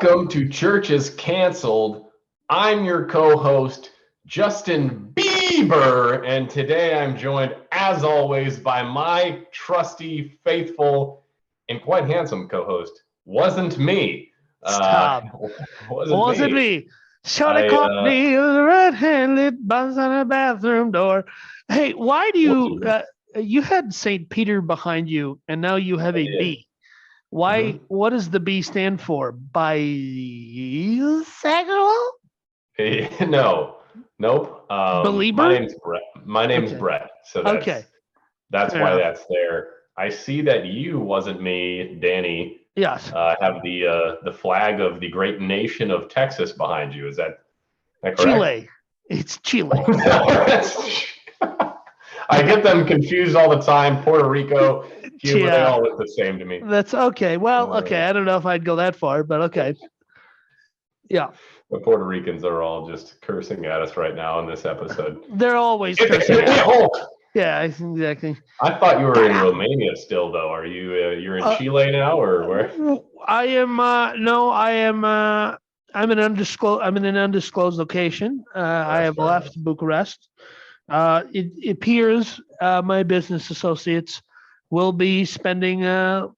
Welcome to Church is Canceled. I'm your co-host, Justin Bieber, and today I'm joined, as always, by my trusty, faithful, and quite handsome co-host. Wasn't me. Stop. Wasn't me. Shorty I, caught me with a red-handed buzz on a bathroom door. Hey, why do you you had St. Peter behind you and now you have a B? Why? What does the B stand for? Bisexual? No. Nope. Belieber? My name's Brett. Okay. Brett. So that's Fair why enough. that's there. I see that you, wasn't me, Danny, Yes. have the flag of the great nation of Texas behind you. Is that correct? Chile. It's Chile. I get them confused all the time. Puerto Rico, Cuba, they all look the same to me. That's okay. Well, okay. I don't know if I'd go that far, but okay. Yeah. The Puerto Ricans are all just cursing at us right now in this episode. They're always cursing at us. Yeah, exactly. I thought you were in Romania still, though. Are you? You're in Chile now, or where? I am. No, I am. I'm in an undisclosed location. I have left Bucharest. It appears my business associates will be spending a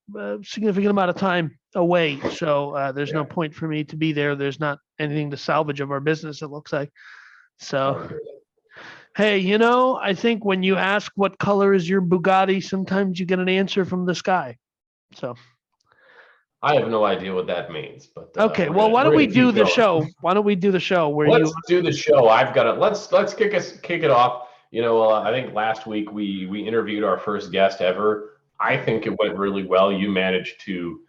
significant amount of time away. So there's no point for me to be there. There's not anything to salvage of our business, it looks like. So, hey, I think when you ask what color is your Bugatti, sometimes you get an answer from the sky. So. I have no idea what that means, but okay. Well, why don't we do the show? Why don't we do the show? Let's do the show. I've got it. Let's kick it off. I think last week we interviewed our first guest ever. I think it went really well. You managed to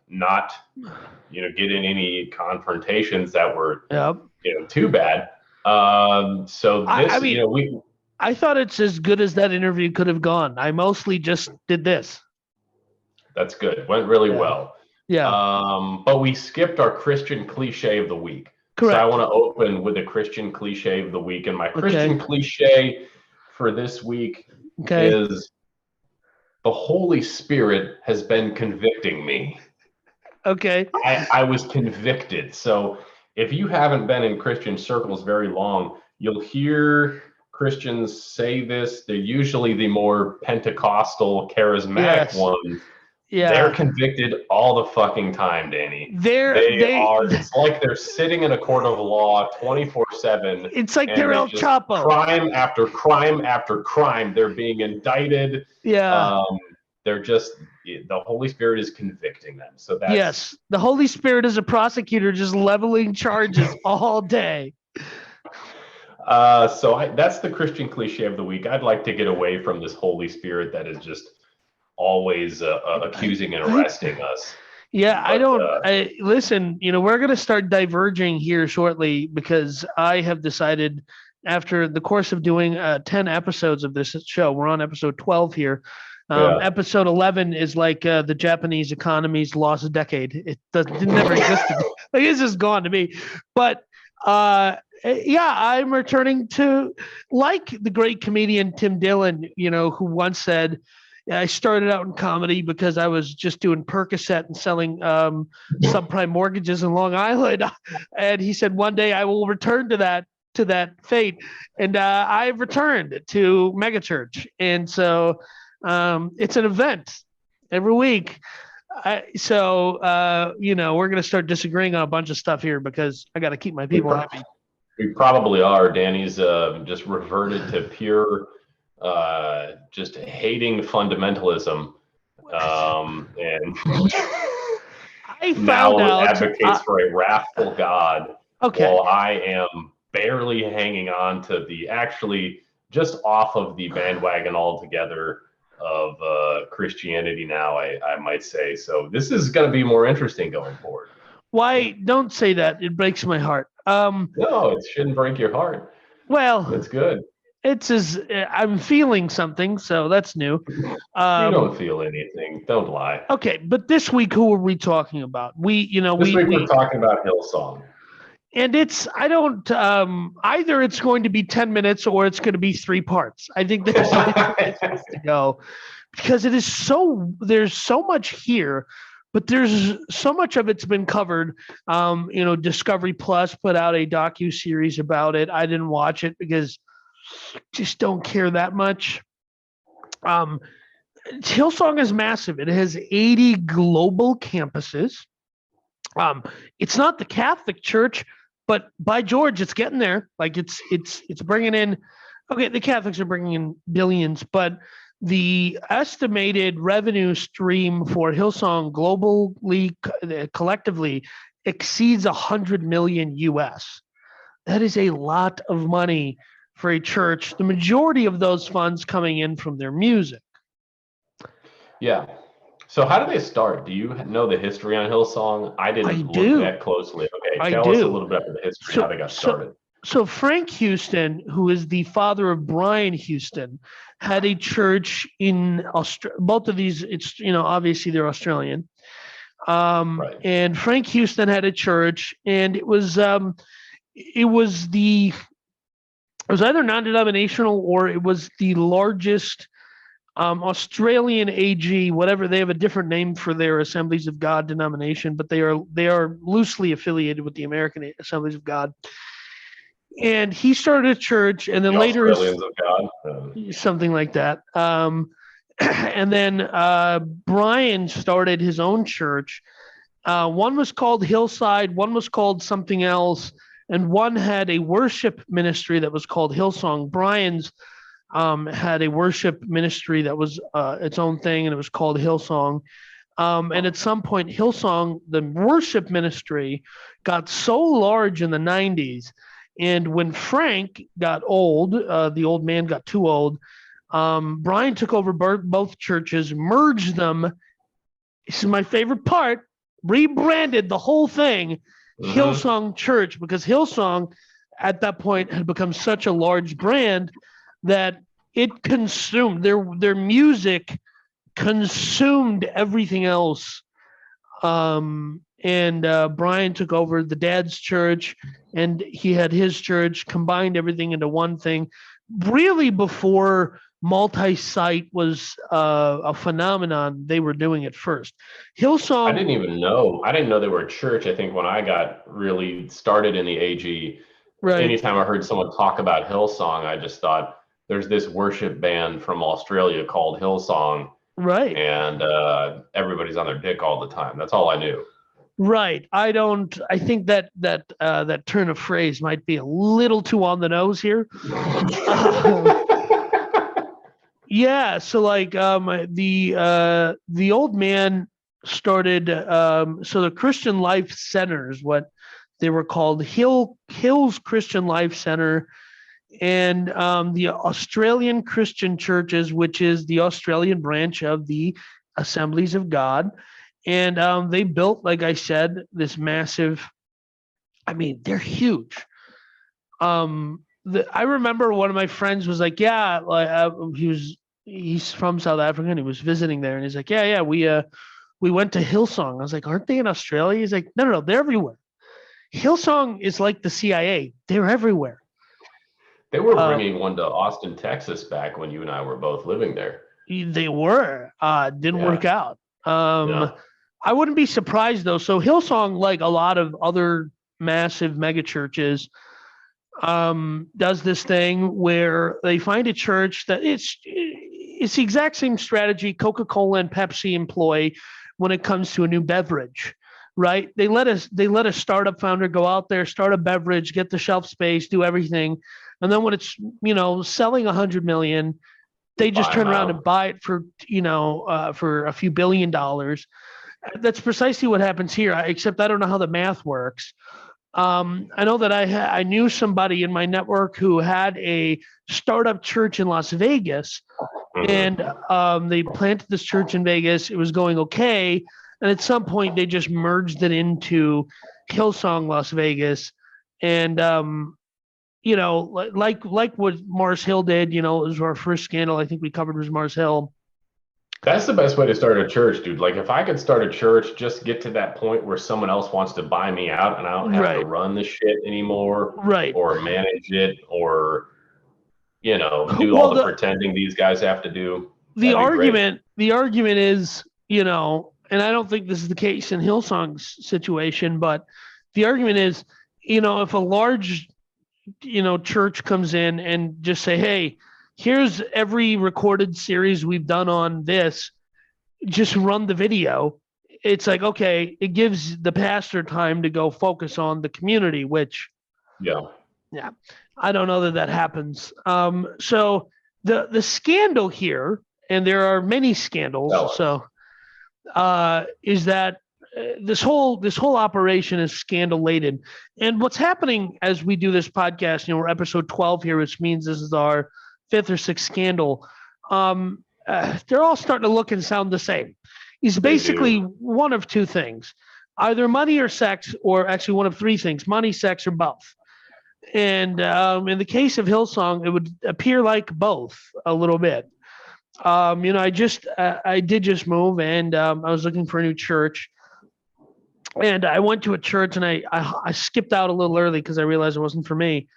not get in any confrontations that were too bad. So this, I thought it's as good as that interview could have gone. I mostly just did this. That's good. Went really well. Yeah. But we skipped our Christian cliche of the week. Correct. So I want to open with a Christian cliche of the week. And my Christian cliche for this week is the Holy Spirit has been convicting me. Okay. I was convicted. So if you haven't been in Christian circles very long, you'll hear Christians say this. They're usually the more Pentecostal, charismatic ones. Yeah. They're convicted all the fucking time, Danny. They are. It's like they're sitting in a court of law 24/7. It's like they're El Chapo. Crime after crime after crime. They're being indicted. Yeah. They're just, the Holy Spirit is convicting them. So that's. Yes. The Holy Spirit is a prosecutor just leveling charges all day. So that's the Christian cliche of the week. I'd like to get away from this Holy Spirit that is just always accusing and arresting us. Yeah, but, listen, we're going to start diverging here shortly because I have decided after the course of doing 10 episodes of this show, we're on episode 12 here. Episode 11 is like the Japanese economy's lost decade. It never existed. Like, it's just gone to me. But I'm returning to, like the great comedian Tim Dillon, who once said, I started out in comedy because I was just doing Percocet and selling subprime mortgages in Long Island. And he said, one day I will return to that fate. And I've returned to megachurch. And so it's an event every week. We're going to start disagreeing on a bunch of stuff here because I got to keep my people happy. We probably are. Danny's just reverted to pure just hating fundamentalism, and I found out advocates for a wrathful God. Okay. While I am barely hanging on to actually just off of the bandwagon altogether of Christianity now, I might say. So this is going to be more interesting going forward. Why? Don't say that. It breaks my heart. No, it shouldn't break your heart. Well, it's good. I'm feeling something, so that's new. You don't feel anything. Don't lie. Okay, but this week, who are we talking about? This week we're talking about Hillsong. And either it's going to be 10 minutes or it's going to be 3 parts. I think there's supposed to go because there's so much here but there's so much of it's been covered. Discovery Plus put out a docu-series about it. I didn't watch it because just don't care that much. Hillsong is massive. It has 80 global campuses. It's not the Catholic Church, but by George, it's getting there. Like it's bringing in. Okay, the Catholics are bringing in billions, but the estimated revenue stream for Hillsong globally, collectively, exceeds 100 million US. That is a lot of money for a church. The majority of those funds coming in from their music. Yeah. So how did they start? Do you know the history on Hillsong? I didn't look that closely. Okay, tell us a little bit about the history, how they got started. So Frank Houston, who is the father of Brian Houston, had a church in Australia. Both of these, it's obviously they're Australian. Right. And Frank Houston had a church, and it was either non-denominational or it was the largest Australian AG, whatever. They have a different name for their Assemblies of God denomination, but they are loosely affiliated with the American Assemblies of God. And he started a church, and then later Australians of God, something like that. And then Brian started his own church. One was called Hillside, one was called something else, and one had a worship ministry that was called Hillsong. Brian's had a worship ministry that was its own thing, and it was called Hillsong. And at some point, Hillsong, the worship ministry, got so large in the 90s. And when Frank got old, the old man got too old, Brian took over both churches, merged them. This is my favorite part, rebranded the whole thing Hillsong Church, because Hillsong at that point had become such a large brand that it consumed their music, consumed everything else. And Brian took over the dad's church, and he had his church, combined everything into one thing. Really, before multi-site was a phenomenon, they were doing it first. Hillsong. I didn't know they were a church. I think when I got really started in the AG, Right. Anytime I heard someone talk about Hillsong, I just thought there's this worship band from Australia called Hillsong. Right. And everybody's on their dick all the time. That's all I knew. Right. I think that turn of phrase might be a little too on the nose here. Yeah. So like the old man started so the Christian Life Centers, what they were called, Hills Christian Life Center, and the Australian Christian Churches, which is the Australian branch of the Assemblies of God. And they built, like I said, this massive, I mean, they're huge. I remember one of my friends was like, yeah, he's from South Africa and he was visiting there, and he's like, yeah, we went to Hillsong. I was like, aren't they in Australia? He's like, no, they're everywhere. Hillsong is like the CIA. They're everywhere. They were bringing one to Austin, Texas back when you and I were both living there. They were. Didn't work out. I wouldn't be surprised though. So Hillsong, like a lot of other massive mega churches, does this thing where they find a church that it's the exact same strategy Coca-Cola and Pepsi employ when it comes to a new beverage, right? They let a startup founder go out there, start a beverage, get the shelf space, do everything, and then when it's selling 100 million, they just turn around and buy it for for a few $1 billion. That's precisely what happens here, except I don't know how the math works. I know that I knew somebody in my network who had a startup church in Las Vegas, and they planted this church in Vegas. It was going okay, and at some point they just merged it into Hillsong Las Vegas, and like what Mars Hill did. It was our first scandal I think we covered was Mars Hill. That's the best way to start a church, dude. Like if I could start a church, just get to that point where someone else wants to buy me out and I don't have to run the shit anymore, or manage it, or do all the pretending these guys have to do. The argument is, and I don't think this is the case in Hillsong's situation, but the argument is, if a large, church comes in and just say, hey, here's every recorded series we've done on this, just run the video. It's like, okay, it gives the pastor time to go focus on the community, which, Yeah. I don't know that happens. So the scandal here, and there are many scandals, so is that this whole operation is scandal laden. And what's happening as we do this podcast, we're episode 12 here, which means this is our fifth or sixth scandal. They're all starting to look and sound the same. He's basically one of two things, either money or sex, or actually one of three things, money, sex, or both. And in the case of Hillsong, it would appear like both a little bit. I did just move, and I was looking for a new church. And I went to a church, and I skipped out a little early because I realized it wasn't for me.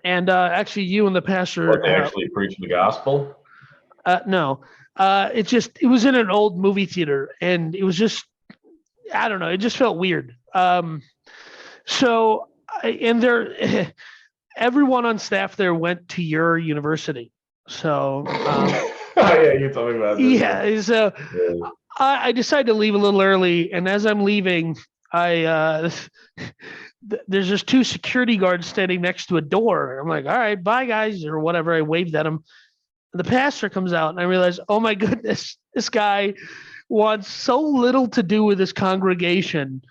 And actually, you and the pastor. They actually preach the gospel? No. It was in an old movie theater, and it was just, I don't know, it just felt weird. Everyone on staff there went to your university. So, yeah, you told me about this. Yeah, so I decided to leave a little early, and as I'm leaving, there's just two security guards standing next to a door. I'm like, all right, bye guys, or whatever. I waved at them. The pastor comes out, and I realize, oh my goodness, this guy wants so little to do with his congregation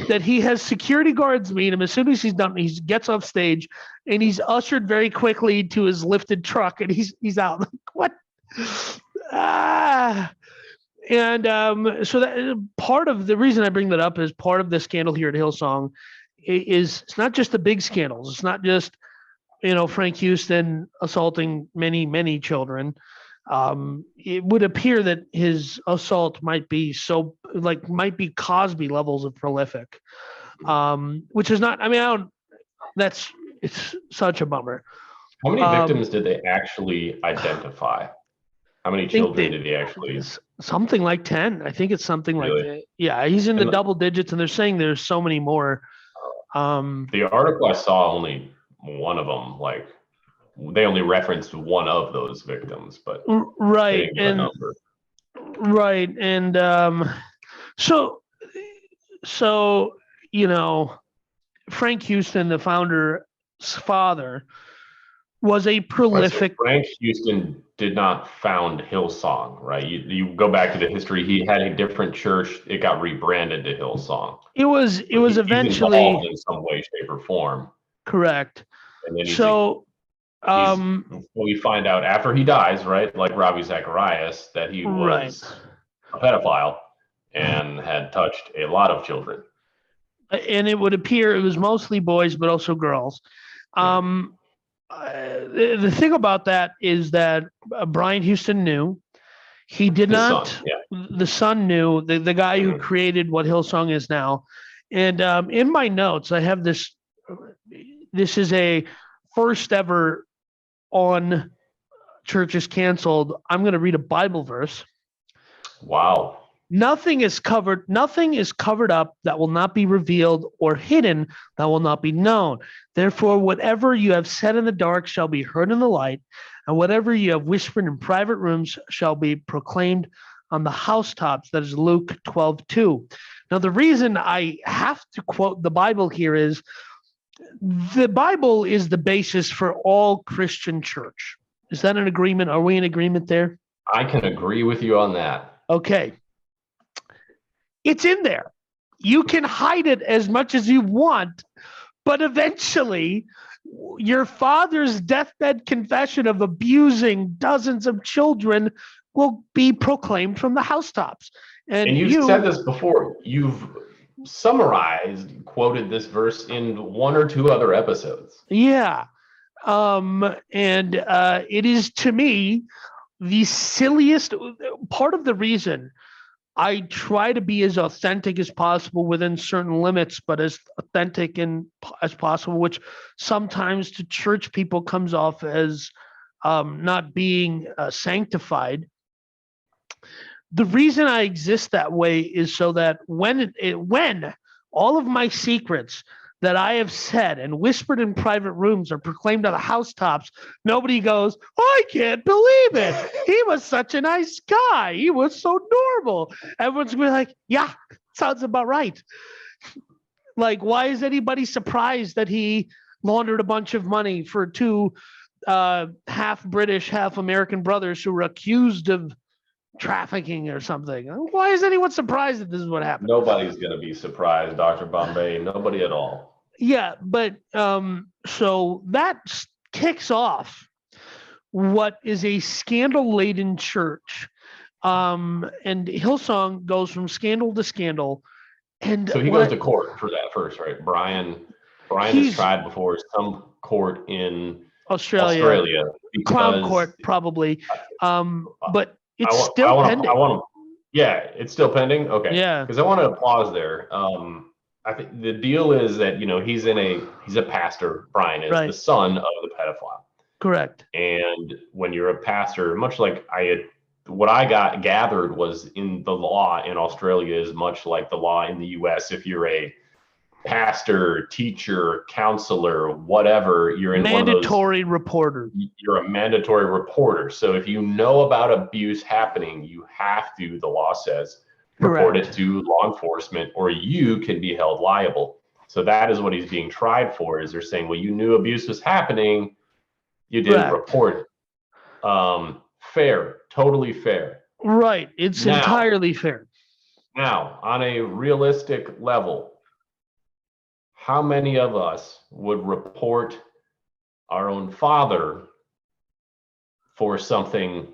that he has security guards meet him. As soon as he's done, he gets off stage, and he's ushered very quickly to his lifted truck, and he's out. Like, what? So that part of the reason I bring that up is part of the scandal here at Hillsong is it's not just the big scandals. It's not just Frank Houston assaulting many children. It would appear that his assault might be Cosby levels of prolific, which is not. I mean, it's such a bummer. How many victims did they actually identify? How many children did he actually? Something like 10. I think it's something like that. Yeah, he's in the double digits, and they're saying there's so many more. The article I saw, only one of them, like they only referenced one of those victims, but right, and so Frank Houston, the founder's father, was a prolific. Frank Houston did not found Hillsong, right? You go back to the history. He had a different church. It got rebranded to Hillsong. It was eventually involved in some way, shape, or form. Correct. And then we find out after he dies, right? Like Ravi Zacharias, that he was a pedophile and had touched a lot of children. And it would appear it was mostly boys, but also girls. The thing about that is that Brian Houston knew. He did not. The son knew. The guy who created what Hillsong is now. And in my notes, I have this. This is a first ever on Churches Canceled. I'm going to read a Bible verse. Wow. Nothing is covered up that will not be revealed, or hidden that will not be known. Therefore, whatever you have said in the dark shall be heard in the light, and whatever you have whispered in private rooms shall be proclaimed on the housetops. That is Luke 12:2. Now, the reason I have to quote the Bible here is the Bible is the basis for all Christian church. Is that an agreement? Are we in agreement there? I can agree with you on that. Okay. It's in there. You can hide it as much as you want, but eventually your father's deathbed confession of abusing dozens of children will be proclaimed from the housetops. And you said this before. You've quoted this verse in one or two other episodes. Yeah. It is, to me, the silliest part of the reason I try to be as authentic as possible within certain limits, but as authentic as possible, which sometimes to church people comes off as not being sanctified. The reason I exist that way is so that when all of my secrets that I have said and whispered in private rooms are proclaimed on the housetops, nobody goes, I can't believe it. He was such a nice guy. He was so normal. Everyone's going to be like, yeah, sounds about right. Like, why is anybody surprised that he laundered a bunch of money for two half British, half American brothers who were accused of trafficking or something? Why is anyone surprised that this is what happened? Nobody's going to be surprised, Dr. Bombay. Nobody at all. Yeah, but so that kicks off what is a scandal-laden church. And Hillsong goes from scandal to scandal. And so he goes to court for that first, right? Brian is tried before some court in Australia Crown Court, probably. But it's still pending. Yeah, it's still pending. Okay. Yeah. Because I want to pause there. I think the deal is that he's a pastor. Brian is the son of the pedophile. Correct. And when you're a pastor, much like what I gathered was in the law in Australia is much like the law in the U.S. If you're a pastor, teacher, counselor, whatever, you're in mandatory reporter. You're a mandatory reporter. So if you know about abuse happening, you have to, the law says, report it to law enforcement or you can be held liable. So that is what he's being tried for, is they're saying, well, you knew abuse was happening, you didn't report it. Fair, totally fair. Right. It's entirely fair. Now, on a realistic level, how many of us would report our own father for something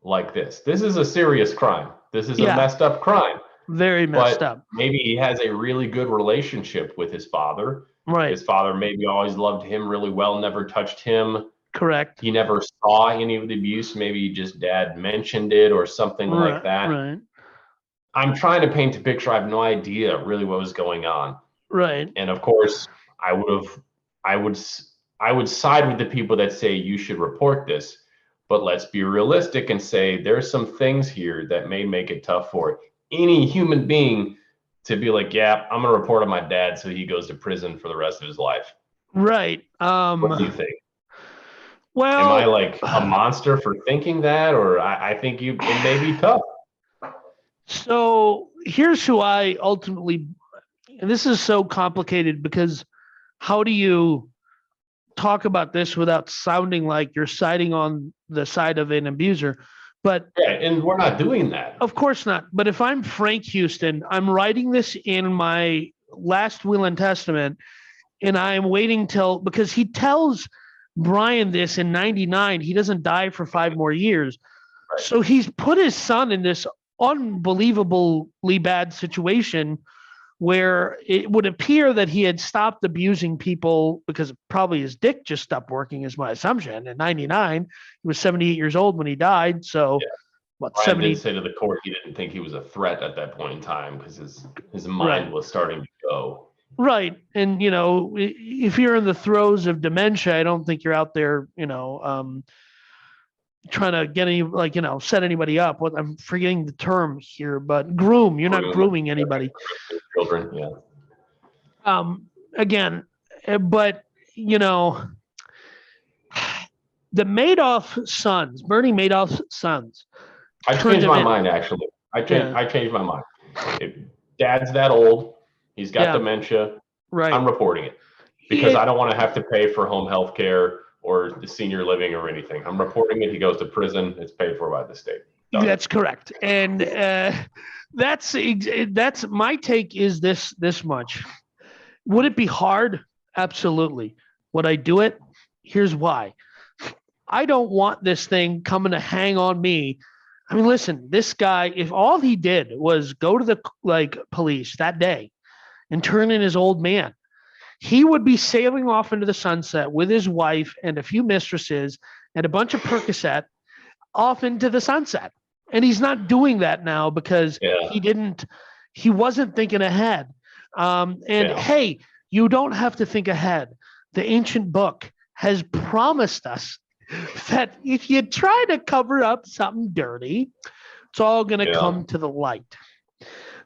like this? This is a serious crime. This is a messed up crime. Very messed up. Maybe he has a really good relationship with his father. Right. His father maybe always loved him really well, never touched him. Correct. He never saw any of the abuse. Maybe just dad mentioned it or something like that. Right. I'm trying to paint a picture. I have no idea really what was going on. Right. And of course, I would side with the people that say you should report this, but let's be realistic and say there's some things here that may make it tough for any human being to be like, yeah, I'm gonna report on my dad so he goes to prison for the rest of his life. Right. What do you think? Well, am I like a monster for thinking that, or I think it may be tough? So here's who I ultimately, and this is so complicated because how do you talk about this without sounding like you're siding on the side of an abuser? But yeah, and we're not doing that. Of course not. But if I'm Frank Houston, I'm writing this in my last will and testament, and I'm waiting because he tells Brian this in 99, he doesn't die for 5 more years. Right. So he's put his son in this unbelievably bad situation where it would appear that he had stopped abusing people because probably his dick just stopped working, is my assumption. In 99, he was 78 years old when he died. So what, Brian did say to the court he didn't think he was a threat at that point in time because his mind was starting to go. Right. And, if you're in the throes of dementia, I don't think you're out there, trying to get set anybody up. I'm forgetting the term here, but groom. You're not grooming anybody. Children, yeah. Again, but, the Madoff sons, Bernie Madoff's sons. I changed my mind, actually. I changed my mind. If dad's that old, he's got dementia. Right. I'm reporting it because I don't want to have to pay for home health care or the senior living or anything. I'm reporting it. He goes to prison. It's paid for by the state. That's correct. And that's my take is this much. Would it be hard? Absolutely. Would I do it? Here's why. I don't want this thing coming to hang on me. I mean, listen, this guy, if all he did was go to the police that day and turn in his old man, he would be sailing off into the sunset with his wife and a few mistresses and a bunch of Percocet off into the sunset. And he's not doing that now because he wasn't thinking ahead. Hey, you don't have to think ahead. The ancient book has promised us that if you try to cover up something dirty, It's all going to Yeah. come to the light.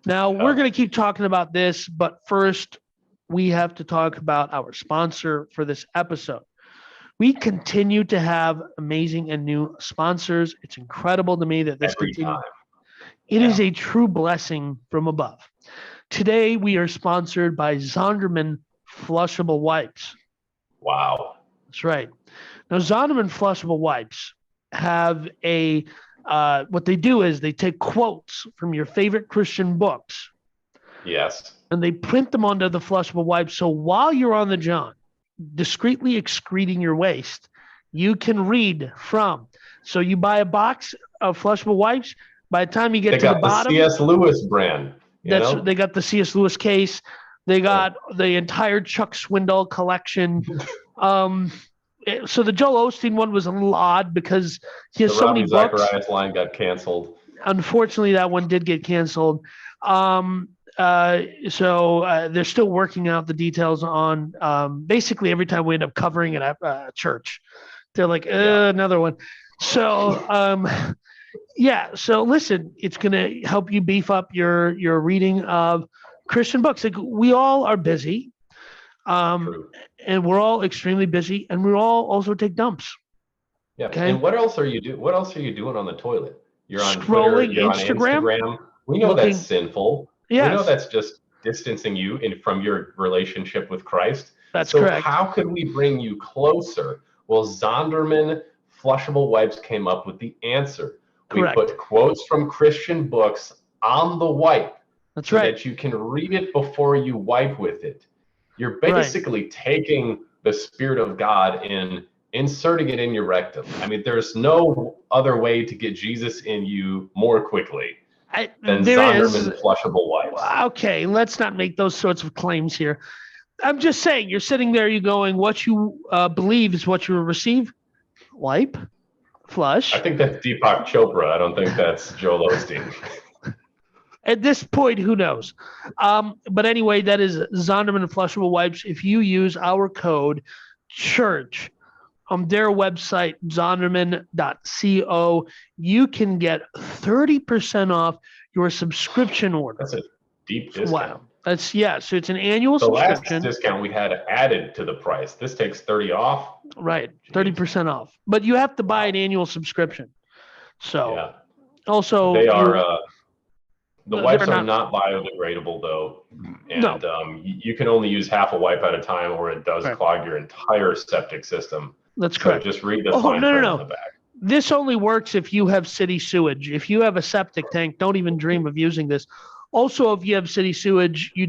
Now, we're going to keep talking about this, but first, we have to talk about our sponsor for this episode. We continue to have amazing and new sponsors. It's incredible to me that this Every continues. time. It is a true blessing from above. Today, we are sponsored by Zondervan Flushable Wipes. Wow. That's right. Now, Zondervan Flushable Wipes have what they do is they take quotes from your favorite Christian books. Yes. And they print them onto the flushable wipes. So while you're on the john, discreetly excreting your waste, you can read from. So you buy a box of flushable wipes. By the time you get to the bottom, C.S. Lewis brand. They got the C.S. Lewis case. They got the entire Chuck Swindoll collection. So the Joel Osteen one was a little odd because he has so many books. Zacharias line got canceled. Unfortunately, that one did get canceled. So they're still working out the details on basically every time we end up covering it at church. They're like, another one. So, so listen, it's going to help you beef up your reading of Christian books. Like, we all are busy. And we're all extremely busy, and we all also take dumps. Yeah. Okay? And what else are you doing? What else are you doing on the toilet? You're on scrolling Twitter, you're Instagram. On Instagram. We know that's sinful. Yes. We know that's just distancing you from your relationship with Christ. That's correct. So how could we bring you closer? Well, Zondervan Flushable Wipes came up with the answer. Correct. We put quotes from Christian books on the wipe. That's so right. that you can read it before you wipe with it. You're basically taking the Spirit of God and inserting it in your rectum. I mean, there's no other way to get Jesus in you more quickly than Zondervan Flushable Wipes. Okay, let's not make those sorts of claims here. I'm just saying, you're sitting there, you're going, what you believe is what you will receive. Wipe, flush. I think that's Deepak Chopra. I don't think that's Joel Osteen. At this point, who knows? But anyway, that is Zondervan Flushable Wipes. If you use our code CHURCH on their website, zondervan.co, you can get 30% off your subscription order. That's a deep discount. Wow. So it's an annual subscription. The last discount we had added to the price. This takes 30 off. Right, 30% off. But you have to buy an annual subscription. So also they are the wipes are not biodegradable though, and you can only use half a wipe at a time, or it does clog your entire septic system. That's correct. Just read the fine print on the back. This only works if you have city sewage. If you have a septic tank, don't even dream of using this. Also, if you have city sewage, you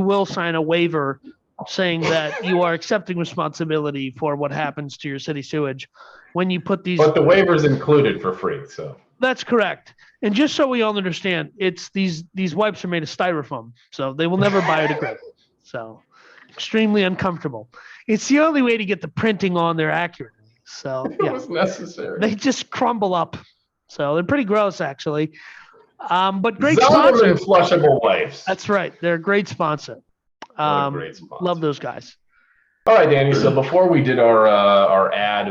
will sign a waiver saying that you are accepting responsibility for what happens to your city sewage when you put these. But the waiver is included for free, so. That's correct. And just so we all understand, it's these wipes are made of styrofoam, so they will never biodegrade. So extremely uncomfortable. It's the only way to get the printing on there accurately. So it was necessary. They just crumble up. So they're pretty gross, actually. But great sponsor. Flushable wipes. That's right. They're a great sponsor. Great sponsor. Love those guys. All right, Danny. So before we did our ad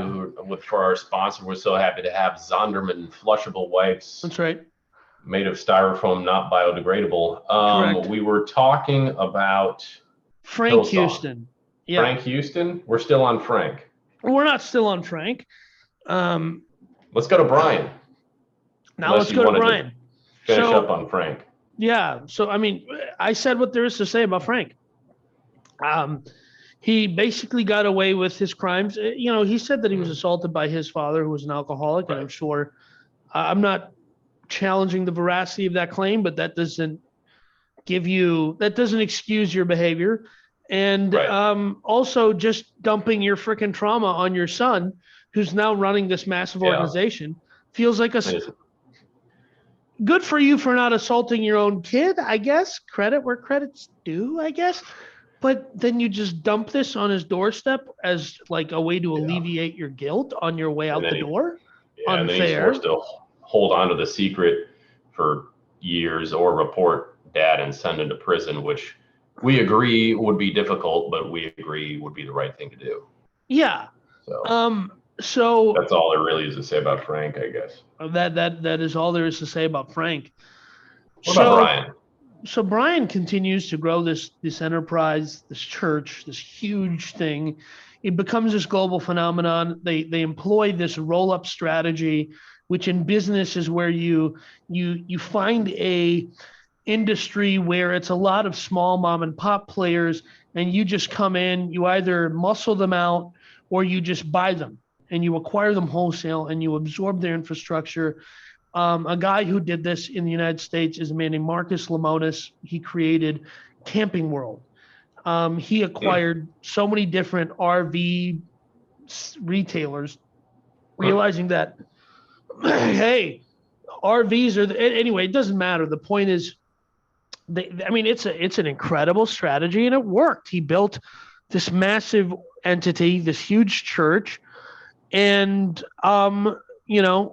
for our sponsor, we're so happy to have Zondervan Flushable Wipes. That's right. Made of styrofoam, not biodegradable. Correct. We were talking about Frank Hillsong. Houston. Yeah. Frank Houston. We're still on Frank. We're not still on Frank. Let's go to Brian. Now let's go to Brian. Finish up on Frank. Yeah. So, I mean, I said what there is to say about Frank. He basically got away with his crimes. You know, he said that he was assaulted by his father, who was an alcoholic, and I'm sure I'm not challenging the veracity of that claim, but that doesn't excuse your behavior. And also just dumping your freaking trauma on your son, who's now running this massive organization, feels like good for you for not assaulting your own kid, I guess. Credit where credit's due, I guess. But then you just dump this on his doorstep as like a way to alleviate your guilt on your way out the door. Yeah, unfair. And then he's forced to hold on to the secret for years or report dad and send him to prison, which we agree would be difficult, but we agree would be the right thing to do. Yeah. So That's all there really is to say about Frank, I guess. that is all there is to say about Frank. What about So Brian? so Brian continues to grow this enterprise, this church, this huge thing. It becomes this global phenomenon. They employ this roll up strategy, which in business is where you find a industry where it's a lot of small mom and pop players, and you just come in, you either muscle them out or you just buy them and you acquire them wholesale and you absorb their infrastructure. A guy who did this in the United States is a man named Marcus Lemonis. He created Camping World. He acquired so many different RV retailers, realizing that, hey, RVs are anyway. It doesn't matter. The point is, it's an incredible strategy, and it worked. He built this massive entity, this huge church, and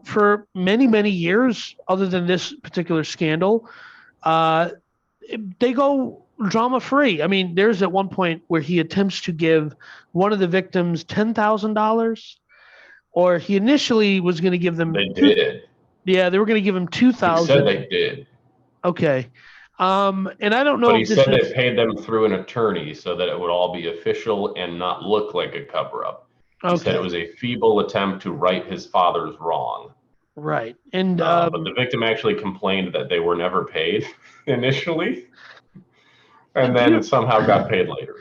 for many years, other than this particular scandal, uh, they go drama free. I mean, there's at one point where he attempts to give one of the victims $10,000, or he initially was going to give them. They did. Yeah, they were going to give him He said 2,000. they did. Okay. And I don't know But if he this said was they paid them through an attorney so that it would all be official and not look like a cover-up. He said it okay, was a feeble attempt to right his father's wrong. right? And But the victim actually complained that they were never paid initially, and do then you somehow got paid later.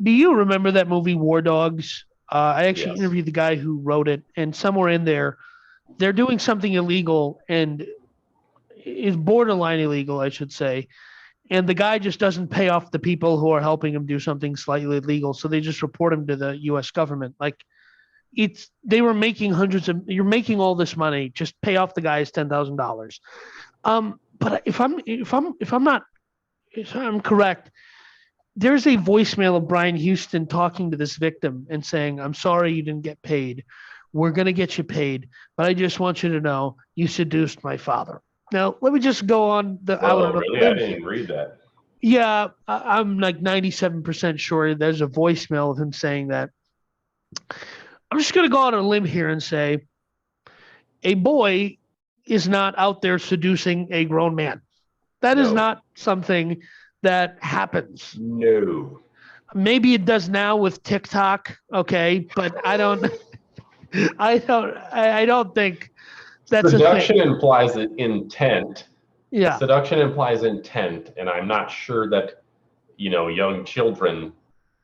do you remember that movie War Dogs? I actually Yes. interviewed the guy who wrote it, and somewhere in there, they're doing something illegal and is borderline illegal, I should say. And the guy just doesn't pay off the people who are helping him do something slightly illegal, so they just report him to the U.S. government. Like they were making you're making all this money, just pay off the guys $10,000. But if I'm correct, there's a voicemail of Brian Houston talking to this victim and saying, "I'm sorry you didn't get paid. We're going to get you paid, but I just want you to know you seduced my father." Now, let me just go on out Oh, on a really? I limb didn't here. even read that. Yeah, I'm like 97% sure there's a voicemail of him saying that. I'm just going to go out on a limb here and say a boy is not out there seducing a grown man. That is No. not something that happens. No. Maybe it does now with TikTok, okay, but I don't think that's a thing. Seduction implies intent. Yeah, Seduction implies intent, and I'm not sure that young children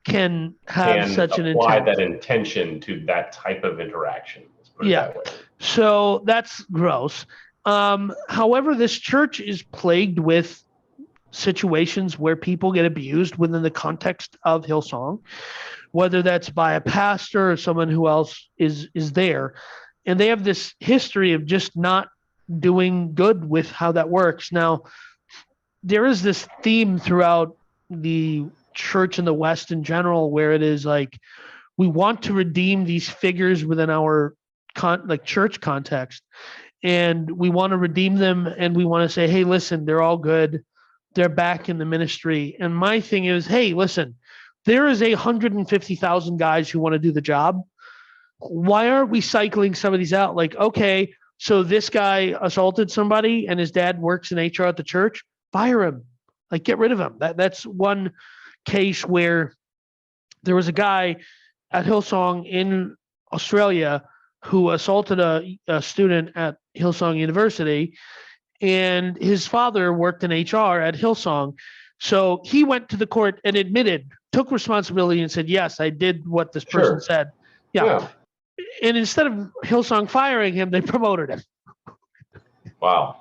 can have can such an apply intent. that intention to that type of interaction. Let's put it Yeah, that way. so that's gross. However, this church is plagued with situations where people get abused within the context of Hillsong, whether that's by a pastor or someone who else is there, and they have this history of just not doing good with how that works. Now, there is this theme throughout the church in the West in general where it is like we want to redeem these figures within our church context, and we want to redeem them, and we want to say, hey, listen, they're all good, they're back in the ministry. And my thing is, hey, listen, there is 150,000 guys who want to do the job. Why aren't we cycling some of these out? Like, okay, so this guy assaulted somebody and his dad works in HR at the church, fire him, like get rid of him. That's one case where there was a guy at Hillsong in Australia who assaulted a student at Hillsong University, and his father worked in HR at Hillsong. So he went to the court and admitted, took responsibility and said, yes, I did what this person said. Yeah. And instead of Hillsong firing him, they promoted him. Wow.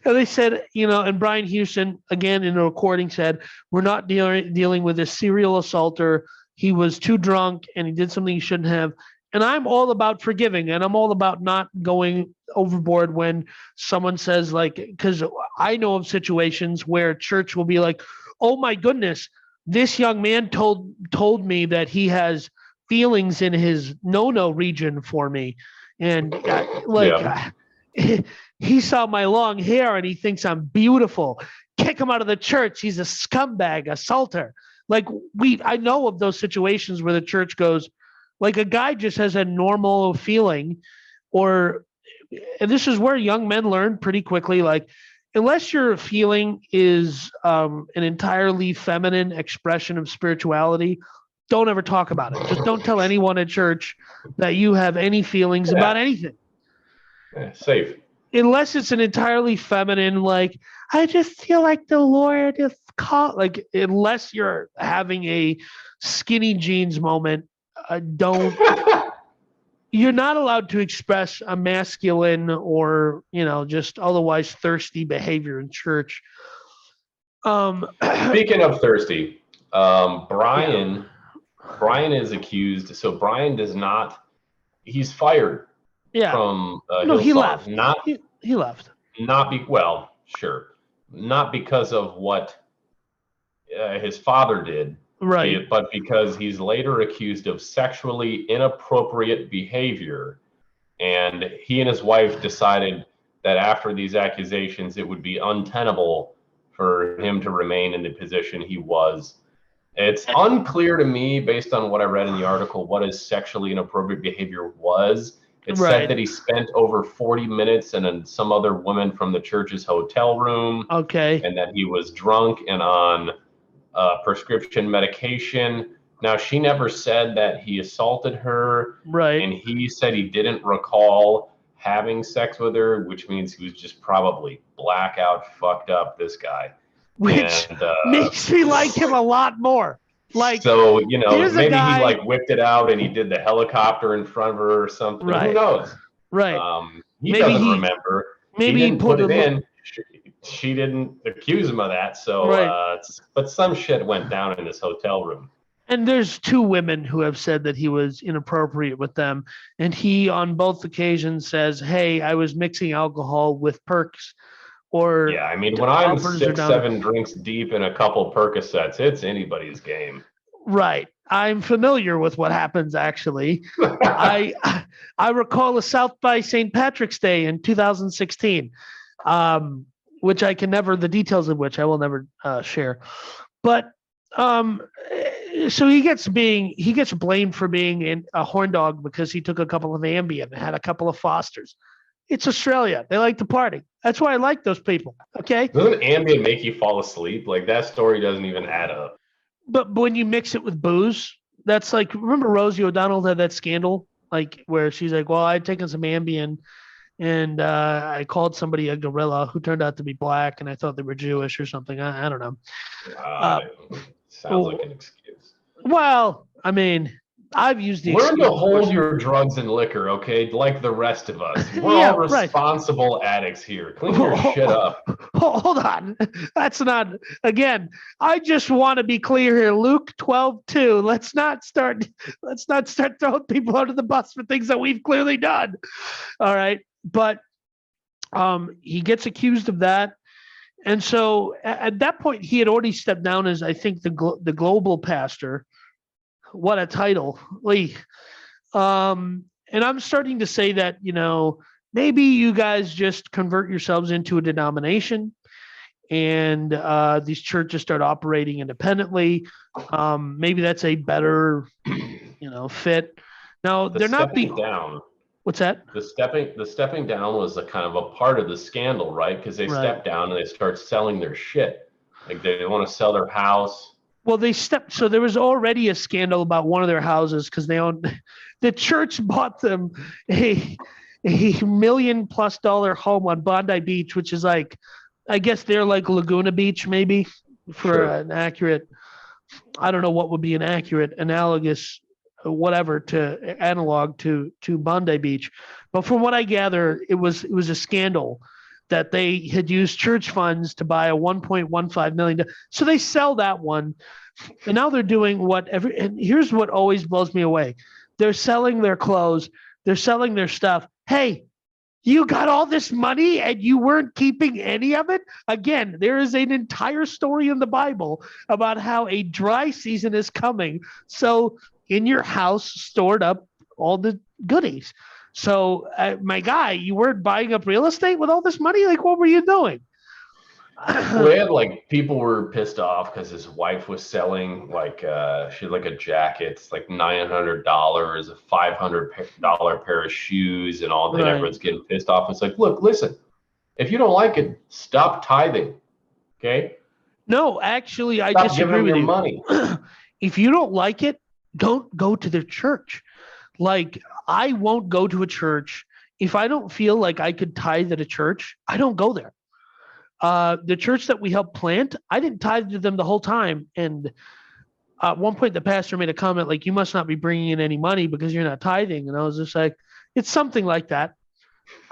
And they said, and Brian Houston, again in a recording, said, we're not dealing with a serial assaulter. He was too drunk and he did something he shouldn't have. And I'm all about forgiving, and I'm all about not going overboard when someone says, like, because I know of situations where church will be like, oh my goodness, this young man told me that he has feelings in his no region for me. And he saw my long hair and he thinks I'm beautiful. Kick him out of the church. He's a scumbag, assaulter. Like I know of those situations where the church goes, Like a guy just has a normal feeling, or, and this is where young men learn pretty quickly, like, unless your feeling is an entirely feminine expression of spirituality, don't ever talk about it. Just don't tell anyone at church that you have any feelings about anything. Yeah, safe. Unless it's an entirely feminine, like, I just feel like the Lord is called, like, unless you're having a skinny jeans moment, don't, you're not allowed to express a masculine or, just otherwise thirsty behavior in church. Speaking of thirsty, Brian is accused. So Brian does not. He's fired from No, Hillsong. he left. He left. Not because of what his father did, right? But because he's later accused of sexually inappropriate behavior, and he and his wife decided that after these accusations, it would be untenable for him to remain in the position he was. It's unclear to me, based on what I read in the article, what his sexually inappropriate behavior was. It said that he spent over 40 minutes in some other woman from the church's hotel room. Okay. And that he was drunk and on prescription medication. Now, she never said that he assaulted her. Right. And he said he didn't recall having sex with her, which means he was just probably blackout fucked up, this guy. Which makes me like him a lot more. Like, so, maybe he like whipped it out and he did the helicopter in front of her or something. Right. Who knows? Right. He doesn't remember. Maybe he didn't put it in. She didn't accuse him of that. So, but some shit went down in this hotel room. And there's 2 women who have said that he was inappropriate with them. And he, on both occasions, says, hey, I was mixing alcohol with perks. Or yeah, I mean, when I'm 6, 7 drinks deep in a couple Percocets, it's anybody's game. Right. I'm familiar with what happens, actually. I recall a South by St. Patrick's Day in 2016, which I can never, the details of which I will never share. But so he gets blamed for being a horn dog because he took a couple of Ambien and had a couple of Fosters. It's Australia. They like to party. That's why I like those people. Okay. Doesn't Ambien make you fall asleep? Like, that story doesn't even add up. But when you mix it with booze, that's like, remember Rosie O'Donnell had that scandal, like, where she's like, well, I'd taken some Ambien and I called somebody a gorilla who turned out to be black and I thought they were Jewish or something. I don't know. Sounds like an excuse. Well, I mean, I've used the Learn to hold your drugs and liquor, okay? Like the rest of us. We're all responsible addicts here. Clean your shit up. Hold on. That's not, again, I just want to be clear here. Luke 12:2. Let's not start throwing people under the bus for things that we've clearly done. All right. But he gets accused of that. And so at that point, he had already stepped down as, I think, the global pastor. What a title, Lee. And I'm starting to say that, maybe you guys just convert yourselves into a denomination and these churches start operating independently. Maybe that's a better, fit. Now, they're not down. What's that? The stepping down was a kind of a part of the scandal, right? Because they step down and they start selling their shit. Like, they want to sell their house. Well, so there was already a scandal about one of their houses because the church bought them a $1 million+ home on Bondi Beach, which is like, I guess they're like Laguna Beach, maybe, for an accurate, I don't know what would be an accurate analogous, whatever, to analog to Bondi Beach. But from what I gather, it was a scandal that they had used church funds to buy a $1.15 million. So they sell that one. And now they're doing and here's what always blows me away. They're selling their clothes. They're selling their stuff. Hey, you got all this money and you weren't keeping any of it? Again, there is an entire story in the Bible about how a dry season is coming. So in your house, stored up all the goodies. So, my guy, you weren't buying up real estate with all this money? Like, what were you doing? Well, they had like people were pissed off because his wife was selling like she had like a jacket, it's like $900, a $500 pair of shoes, and all. And Right. everyone's getting pissed off. It's like, look, listen, if you don't like it, stop tithing. Okay, No, actually, I stop giving disagree them with your you. money. If you don't like it, don't go to their church. Like, I won't go to a church if I don't feel like I could tithe at a church. I don't go there. The church that we helped plant, I didn't tithe to them the whole time. And at one point, the pastor made a comment like, "You must not be bringing in any money because you're not tithing." And I was just like, "It's something like that."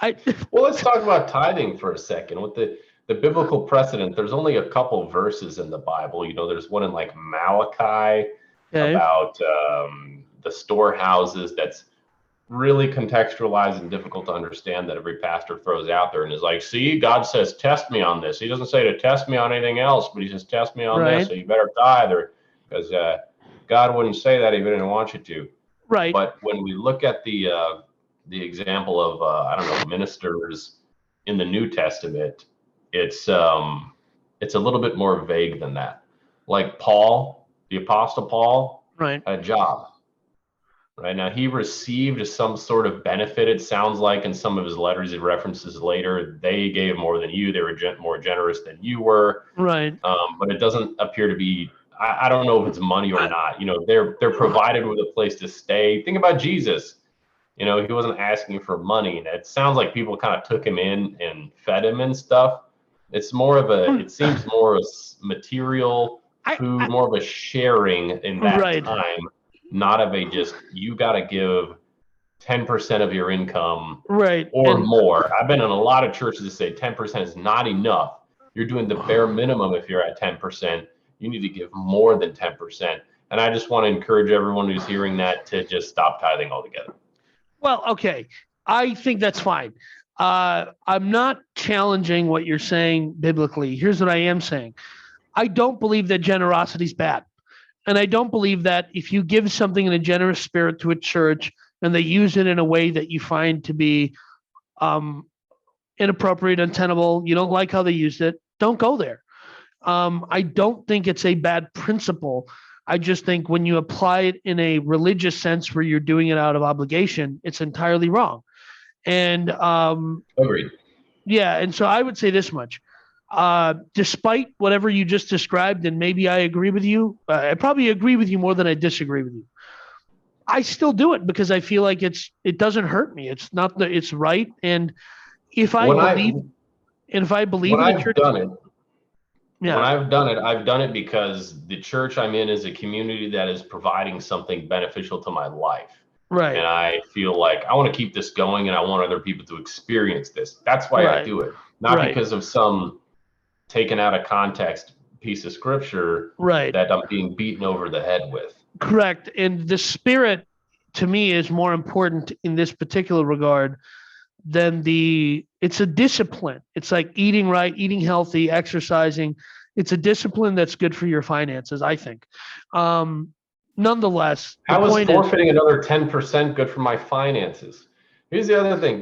I Well, let's talk about tithing for a second. With the biblical precedent, there's only a couple verses in the Bible. You know, there's one in like Malachi okay, about the storehouses that's really contextualized and difficult to understand, that every pastor throws out there and is like, see, God says, test me on this. He doesn't say to test me on anything else, but he says, test me on this. right, So you better tithe, or because God wouldn't say that if he didn't want you to. right, But when we look at the example of I don't know, ministers in the New Testament, it's a little bit more vague than that. Like Paul, the Apostle Paul, right, had a job. Right now, he received some sort of benefit. It sounds like in some of his letters, he references later, they gave more than you. They were more generous than you were. right. But it doesn't appear to be. I don't know if it's money or I, not. You know, they're provided with a place to stay. Think about Jesus. You know, he wasn't asking for money. And it sounds like people kind of took him in and fed him and stuff. It's more of a. It seems more of material food, more of a sharing in that right, time, not of a just you got to give 10% of your income right, or and more. I've been in a lot of churches that say 10% is not enough. You're doing the bare minimum if you're at 10%. You need to give more than 10%. And I just want to encourage everyone who's hearing that to just stop tithing altogether. well, okay. I think that's fine. I'm not challenging what you're saying biblically. Here's what I am saying. I don't believe that generosity is bad. And I don't believe that if you give something in a generous spirit to a church and they use it in a way that you find to be um, inappropriate, untenable, you don't like how they used it, don't go there. I don't think it's a bad principle. I just think when you apply it in a religious sense where you're doing it out of obligation, it's entirely wrong. And Agreed. yeah, and so I would say this much. Despite whatever you just described, and maybe I agree with you, I probably agree with you more than I disagree with you. I still do it because I feel like it doesn't hurt me. It's not the it's right. And if I When I believe and if I believe when in the I've church, done it, when yeah, I've done it because the church I'm in is a community that is providing something beneficial to my life. right, And I feel like I want to keep this going and I want other people to experience this. That's why I right, do it, not right, because of some taken out of context piece of scripture right. that I'm being beaten over the head with. Correct. And the spirit to me is more important in this particular regard than it's a discipline. It's like eating right, eating healthy, exercising. It's a discipline that's good for your finances, I think. Um, Nonetheless, the How is point is, forfeiting another 10% good for my finances? Here's the other thing.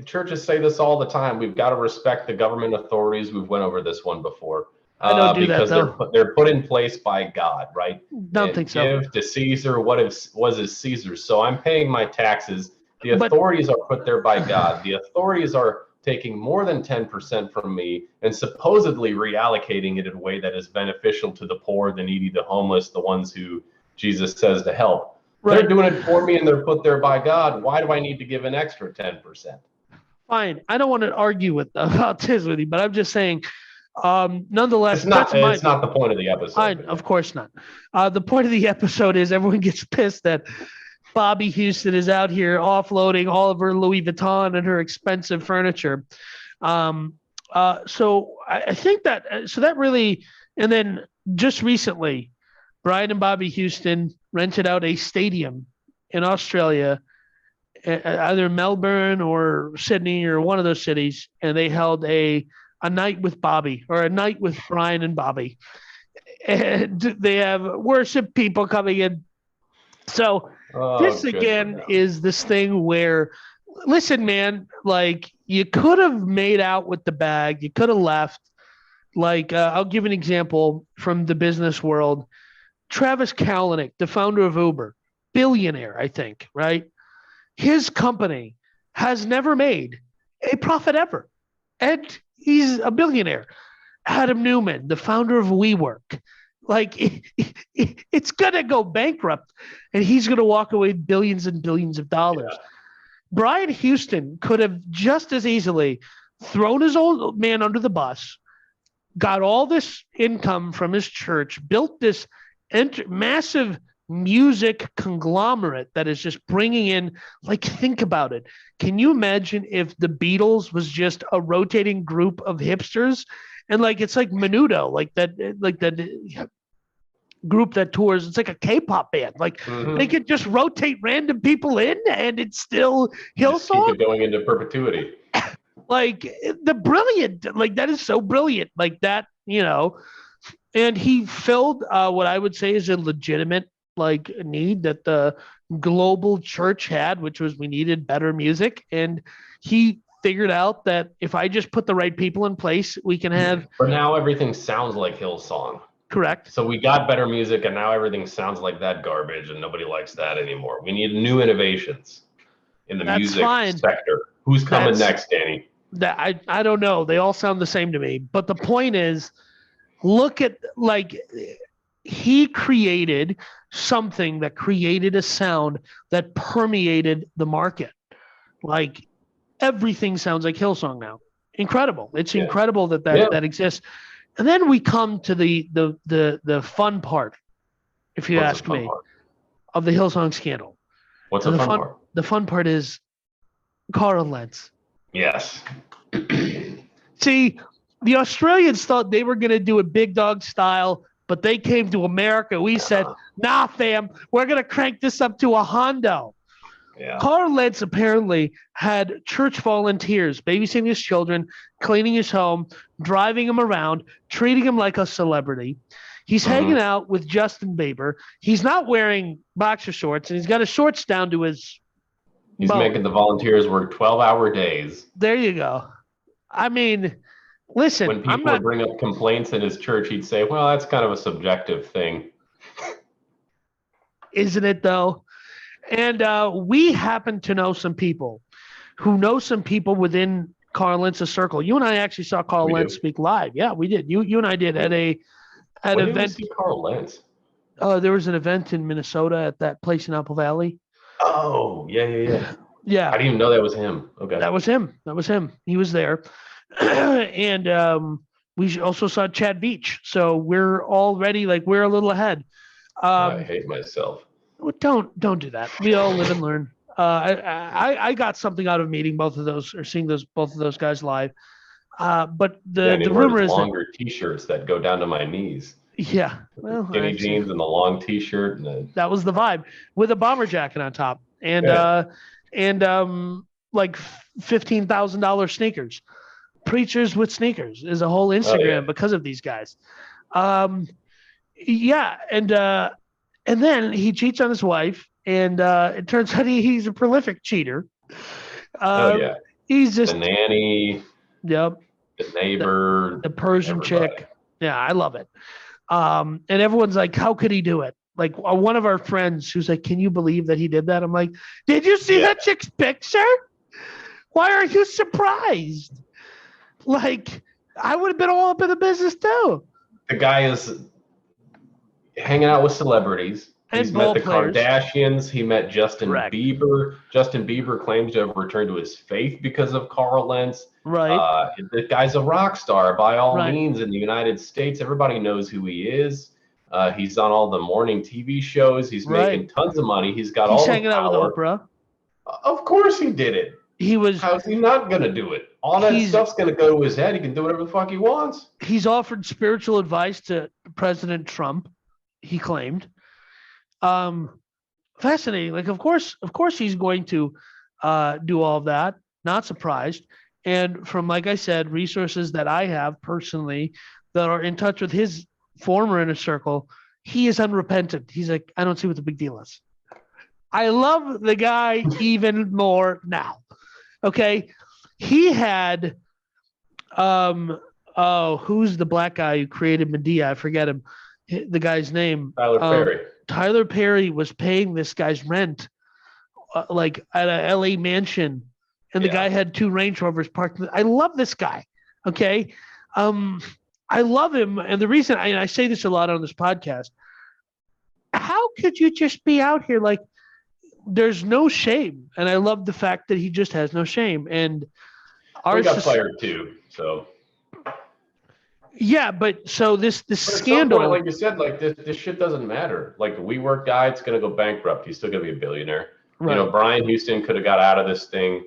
Churches say this all the time. We've got to respect the government authorities. We've went over this one before. I don't do that Because they're though. they're put in place by God, right? Don't think And so. give to Caesar what is Caesar's. So I'm paying my taxes. The But authorities are put there by God. The authorities are taking more than 10% from me and supposedly reallocating it in a way that is beneficial to the poor, the needy, the homeless, the ones who Jesus says to help. They're right, doing it for me and they're put there by God. Why do I need to give an extra 10%? fine. I don't want to argue with about this with you, but I'm just saying. Nonetheless, It's that's not my it's not the point of the I, episode, but yeah. of course not. The point of the episode is everyone gets pissed that Bobby Houston is out here offloading all of her Louis Vuitton and her expensive furniture. Um, so I think that so that really, and then just recently, Brian and Bobby Houston rented out a stadium in Australia, either Melbourne or Sydney or one of those cities, and they held a night with Bobby or a night with Brian and Bobby. And they have worship people coming in. So Oh, this good for again them. is this thing where, listen, man, like you could have made out with the bag. You could have left. Like, I'll give an example from the business world. Travis Kalanick, the founder of Uber, billionaire, I think, right? His company has never made a profit ever. And he's a billionaire. Adam Newman, the founder of WeWork, like it's going to go bankrupt and he's going to walk away with billions and billions of dollars. Yeah. Brian Houston could have just as easily thrown his old man under the bus, got all this income from his church, built this massive music conglomerate that is just bringing in, like, think about it. Can you imagine if the Beatles was just a rotating group of hipsters? And like, it's like Menudo, like that group that tours. It's like a K-pop band. Like they could just rotate random people in, and it's still Hillsong. Just keep it going into perpetuity. Like the brilliant, like that is so brilliant, like that, you know. And he filled what I would say is a legitimate like need that the global church had, which was we needed better music, and he figured out that if I just put the right people in place, we can have. But now everything sounds like Hillsong. Correct. So we got better music, and now everything sounds like that garbage, and nobody likes that anymore. We need new innovations in the music sector. Who's coming next, Danny? That I don't know. They all sound the same to me. But the point is, look at, like, he created something that created a sound that permeated the market. Like, everything sounds like Hillsong now. Incredible. It's incredible that exists. And then we come to the fun part, if you ask me, of the Hillsong scandal. What's the fun part? The fun part is Carl Lentz. Yes. See, the Australians thought they were going to do it big dog style, but they came to America. We said, nah, fam, we're going to crank this up to a hondo. Yeah. Carl Lentz apparently had church volunteers babysitting his children, cleaning his home, driving him around, treating him like a celebrity. He's hanging out with Justin Bieber. He's not wearing boxer shorts, and he's got his shorts down to his He's making the volunteers work 12-hour days. There you go. I mean, listen. When people would bring up complaints in his church, he'd say, well, that's kind of a subjective thing. Isn't it, though? And we happen to know some people who know some people within Carl Lentz's circle. You and I actually saw Carl Lentz speak live. Yeah, we did. You and I did at an event. Did we see Carl Lentz? There was an event in Minnesota at that place in Apple Valley. Oh, yeah. Yeah. I didn't even know that was him. Okay. That was him. He was there. And we also saw Chad Beach. So we're already, like, we're a little ahead. I hate myself. Don't do that. We all live and learn. I got something out of meeting both of those, or seeing both of those guys live. But the rumor is longer T-shirts that go down to my knees. Yeah, well, skinny jeans and the long T-shirt, and that was the vibe, with a bomber jacket on top, and like $15,000 sneakers. Preachers with sneakers is a whole Instagram because of these guys. And then he cheats on his wife, and it turns out he's a prolific cheater. He's just the nanny. Yep. The neighbor. The Persian chick. Yeah, I love it. And everyone's like, how could he do it? Like, one of our friends who's like, can you believe that he did that? I'm like, did you see that chick's picture? Why are you surprised? Like, I would have been all up in the business too. The guy is hanging out with celebrities. He's met the Kardashians. He met Justin Bieber. Justin Bieber claims to have returned to his faith because of Carl Lentz. Right. The guy's a rock star by all means in the United States. Everybody knows who he is. He's on all the morning TV shows. He's making tons of money. He's got all the power. He's hanging out with Oprah. Of course he did it. How's he not going to do it? All that stuff's going to go to his head. He can do whatever the fuck he wants. He's offered spiritual advice to President Trump, he claimed. Fascinating. Like, of course he's going to do all of that. Not surprised. And from, like I said, resources that I have personally that are in touch with his former inner circle, he is unrepentant. He's like, I don't see what the big deal is. I love the guy even more now. Okay. he had who's the black guy who created Medea? I forget him, the guy's name. Tyler Perry. Tyler Perry was paying this guy's rent, like at a LA mansion, and the guy had 2 Range Rovers parked. I love this guy. Okay, I love him, and the reason I say this a lot on this podcast. How could you just be out here like there's no shame? And I love the fact that he just has no shame. And we got fired too, so. Yeah, but so this scandal, point, like you said, like this shit doesn't matter. Like the WeWork guy, it's gonna go bankrupt. He's still gonna be a billionaire. Right. You know, Brian Houston could have got out of this thing,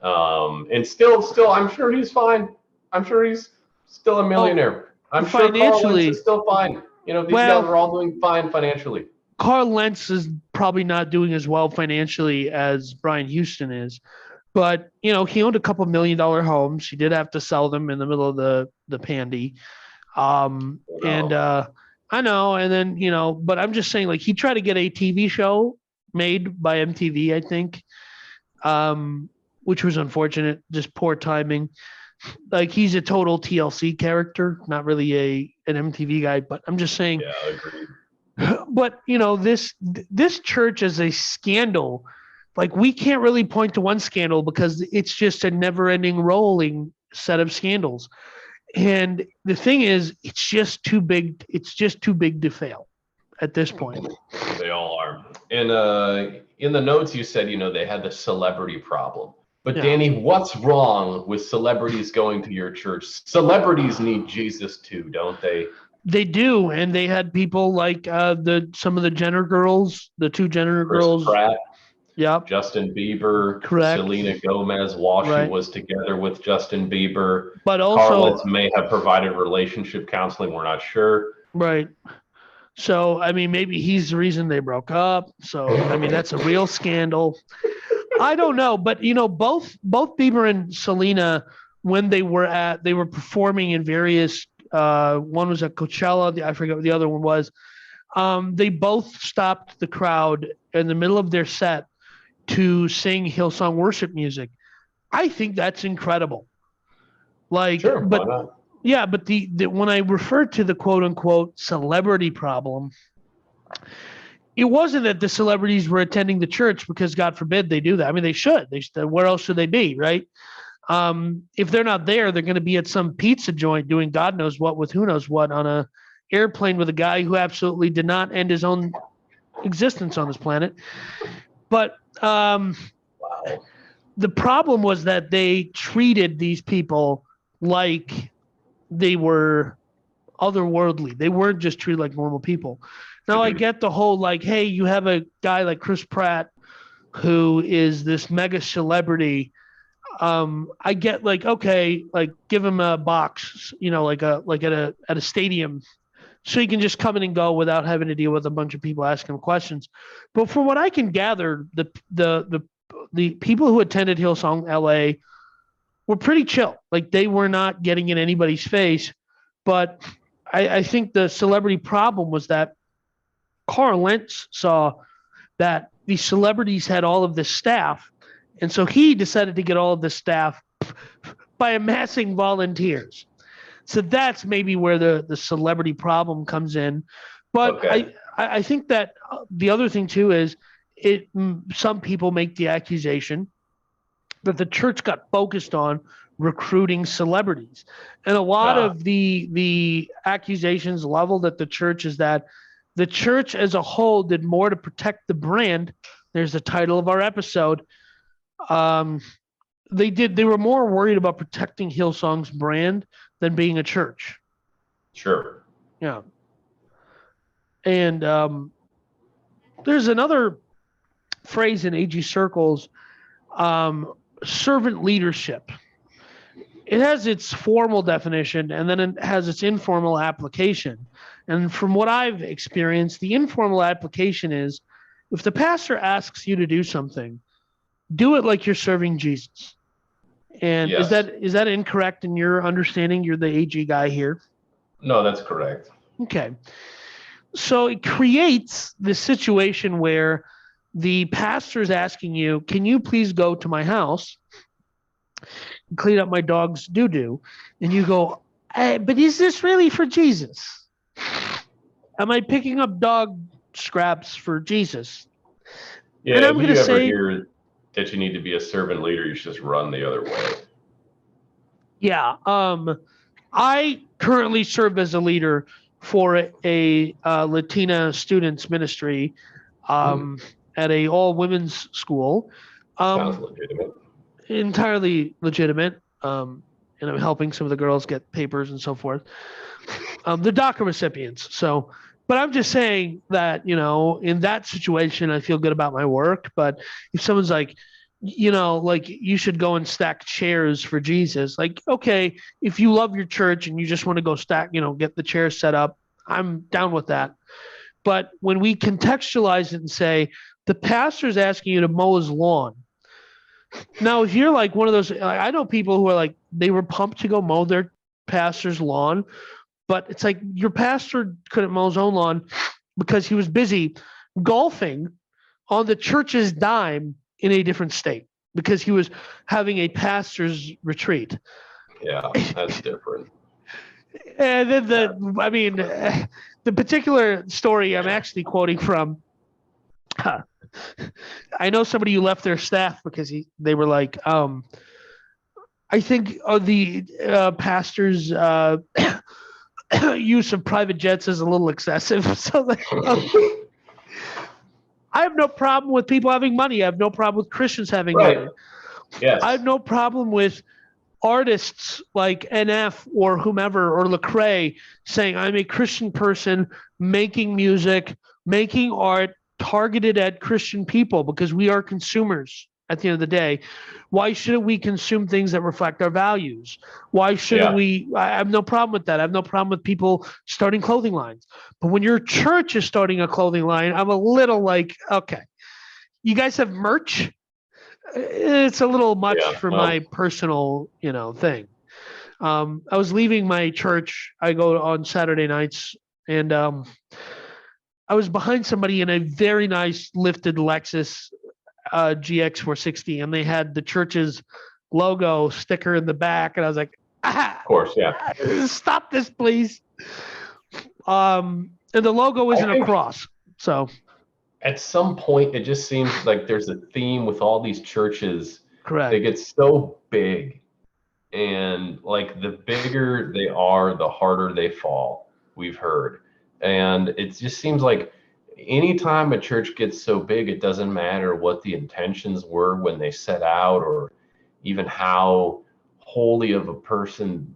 and still, I'm sure he's fine. I'm sure he's still a millionaire. I'm sure Carl Lentz is still fine. You know, these guys are all doing fine financially. Carl Lentz is probably not doing as well financially as Brian Houston is. But, you know, he owned a couple $1 million homes. He did have to sell them in the middle of the pandy. I know. And then, you know, but I'm just saying, like, he tried to get a TV show made by MTV, I think, which was unfortunate, just poor timing. Like, he's a total TLC character, not really an MTV guy, but I'm just saying. Yeah, I agree. But, you know, this church is a scandal. Like, we can't really point to one scandal because it's just a never-ending rolling set of scandals. And the thing is, it's just too big. It's just too big to fail at this point. They all are. And in the notes, you said, you know, they had the celebrity problem. But Danny, what's wrong with celebrities going to your church? Celebrities need Jesus too, don't they? They do, and they had people like some of the Jenner girls, the 2 Jenner girls. Pratt. Yep. Justin Bieber, correct. Selena Gomez, while she was together with Justin Bieber. But also, Carl Lentz may have provided relationship counseling. We're not sure. Right. So, I mean, maybe he's the reason they broke up. So, I mean, that's a real scandal. I don't know, but you know, both Bieber and Selena, when they were performing in various. One was at Coachella. I forget what the other one was. They both stopped the crowd in the middle of their set to sing Hillsong worship music. I think that's incredible. Like, sure, but yeah, but the when I refer to the quote unquote celebrity problem, it wasn't that the celebrities were attending the church because God forbid they do that. I mean, they should. Where else should they be, right? If they're not there, they're going to be at some pizza joint doing God knows what with who knows what on a airplane with a guy who absolutely did not end his own existence on this planet. But the problem was that they treated these people like they were otherworldly. They weren't just treated like normal people. Now, I get the whole, like, hey, you have a guy like Chris Pratt who is this mega celebrity. I get, like, okay, like, give him a box, you know, like at a stadium, so he can just come in and go without having to deal with a bunch of people asking him questions. But from what I can gather, the people who attended Hillsong LA were pretty chill. Like, they were not getting in anybody's face. But I think the celebrity problem was that Carl Lentz saw that these celebrities had all of this staff, and so he decided to get all of this staff by amassing volunteers. So that's maybe where the celebrity problem comes in. But okay. I think that the other thing too is some people make the accusation that the church got focused on recruiting celebrities. And a lot of the accusations leveled at the church is that the church as a whole did more to protect the brand. There's the title of our episode. They were more worried about protecting Hillsong's brand than being a church. Sure. Yeah. And there's another phrase in AG circles, servant leadership. It has its formal definition and then it has its informal application. And from what I've experienced, the informal application is if the pastor asks you to do something, do it like you're serving Jesus. And yes. Is that incorrect in your understanding? You're the AG guy here. No, that's correct. Okay. So it creates this situation where the pastor is asking you, can you please go to my house clean up my dog's doo-doo. And you go, but is this really for Jesus? Am I picking up dog scraps for Jesus? Yeah, And I'm if going to you ever say, hear that you need to be a servant leader, you should just run the other way. yeah, I currently serve as a leader for a Latina students ministry at a all women's school. Sounds legitimate. Entirely legitimate. And I'm helping some of the girls get papers and so forth. The DACA recipients. So, but I'm just saying that, in that situation, I feel good about my work. But if someone's like, like you should go and stack chairs for Jesus, like, okay, if you love your church and you just want to go stack, get the chairs set up, I'm down with that. But when we contextualize it and say, the pastor's asking you to mow his lawn. Now, if you're like one of those, I know people who are like, they were pumped to go mow their pastor's lawn, but it's like your pastor couldn't mow his own lawn because he was busy golfing on the church's dime in a different state because he was having a pastor's retreat. Yeah, that's different. And then the particular story I'm actually quoting from, I know somebody who left their staff because they were like, I think the pastor's use of private jets is a little excessive. So I have no problem with people having money. I have no problem with Christians having money. Yes. I have no problem with artists like NF or whomever or Lecrae saying, I'm a Christian person making music, making art targeted at Christian people because we are consumers at the end of the day. Why shouldn't we consume things that reflect our values? Why shouldn't we? I have no problem with that. I have no problem with people starting clothing lines. But when your church is starting a clothing line, I'm a little like, okay, you guys have merch? It's a little much for my personal, thing. I was leaving my church. I go on Saturday nights, and I was behind somebody in a very nice lifted Lexus GX 460, and they had the church's logo sticker in the back, and I was like, of course, yeah. Stop this, please. And the logo isn't a cross, so. At some point, it just seems like there's a theme with all these churches. Correct. They get so big, and like the bigger they are, the harder they fall. We've heard, and it just seems like anytime a church gets so big, it doesn't matter what the intentions were when they set out, or even how holy of a person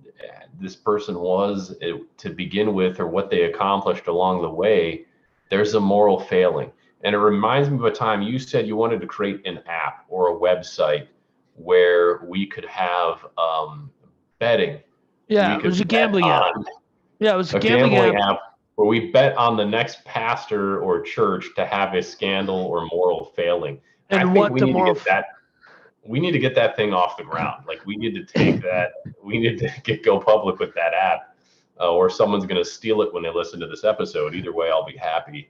this person was to begin with, or what they accomplished along the way. There's a moral failing. And it reminds me of a time you said you wanted to create an app or a website where we could have betting. Yeah, it was a gambling app. Yeah, it was a gambling app where we bet on the next pastor or church to have a scandal or moral failing. And I think we need to get that thing off the ground. Like we need to take that. We need to go public with that app, or someone's going to steal it when they listen to this episode. Either way, I'll be happy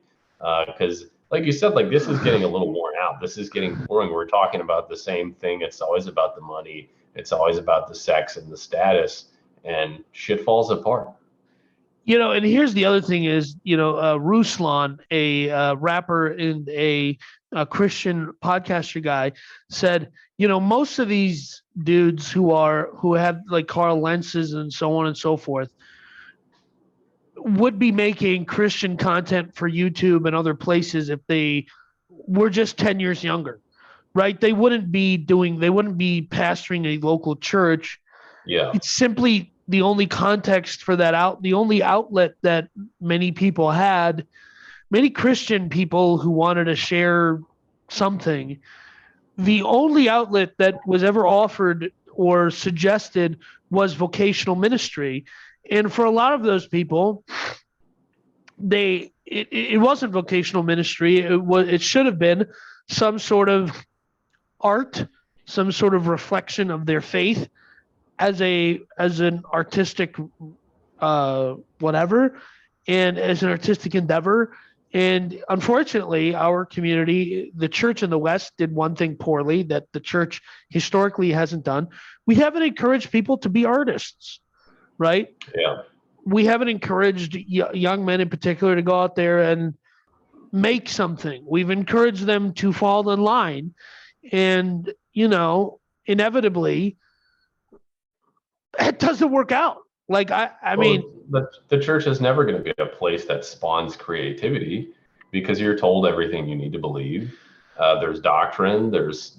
because. Like you said, like this is getting a little worn out. This is getting boring. We're talking about the same thing. It's always about the money. It's always about the sex and the status, and shit falls apart. And here's the other thing is, Ruslan, a rapper and a Christian podcaster guy, said, most of these dudes who have like Carl Lentz's and so on and so forth, would be making Christian content for YouTube and other places if they were just 10 years younger, right? They wouldn't be pastoring a local church. Yeah. It's simply the only context for that the only outlet that many people had, many Christian people who wanted to share something, the only outlet that was ever offered or suggested was vocational ministry. And for a lot of those people, it wasn't vocational ministry. It should have been some sort of art, some sort of reflection of their faith as an artistic whatever, and as an artistic endeavor. And unfortunately, our community, the church in the West, did one thing poorly that the church historically hasn't done. We haven't encouraged people to be artists, right? Yeah. We haven't encouraged young men in particular to go out there and make something. We've encouraged them to fall in line. And, inevitably, it doesn't work out. Like, I mean, the church is never going to be a place that spawns creativity because you're told everything you need to believe. There's doctrine. There's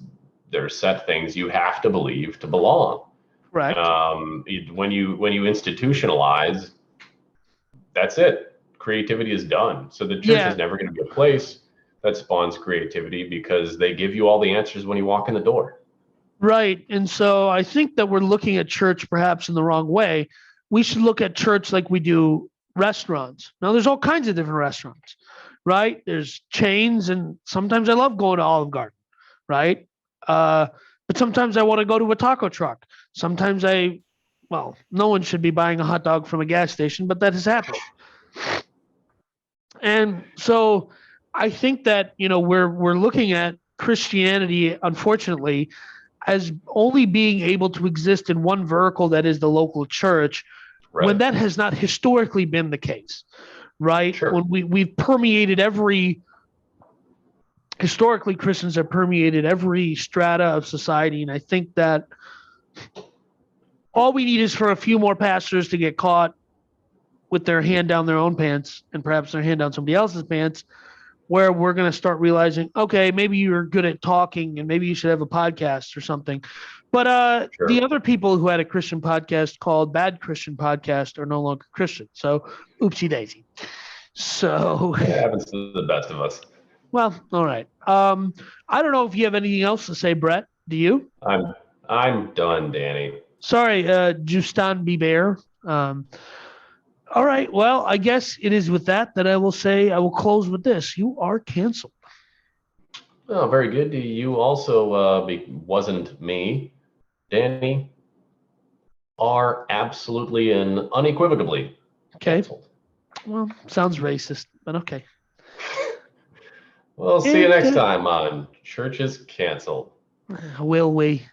set things you have to believe to belong. correct. When you institutionalize, that's it. Creativity is done. So the church Yeah. is never going to be a place that spawns creativity because they give you all the answers when you walk in the door. Right. And so I think that we're looking at church perhaps in the wrong way. We should look at church like we do restaurants. Now, there's all kinds of different restaurants, right? There's chains, and sometimes I love going to Olive Garden, right? But sometimes I want to go to a taco truck. Sometimes no one should be buying a hot dog from a gas station, but that has happened. And so I think that, we're looking at Christianity, unfortunately, as only being able to exist in one vertical, that is the local church, Right. when that has not historically been the case, right? Sure. When we've permeated historically, Christians have permeated every strata of society. And I think that all we need is for a few more pastors to get caught with their hand down their own pants, and perhaps their hand down somebody else's pants, where we're going to start realizing, okay, maybe you're good at talking and maybe you should have a podcast or something. But Sure. the other people who had a Christian podcast called Bad Christian Podcast are no longer Christian. So oopsie daisy. So it happens to the best of us. Well, all right. I don't know if you have anything else to say, Brett. Do you? I'm done, Danny. Sorry, Justin Bieber. All right. Well, I guess it is with that I will say, I will close with this. You are canceled. Oh, very good. You also wasn't me, Danny, are absolutely and unequivocally canceled. Well, sounds racist, but okay. We'll see you next time on Church is Canceled. Will we?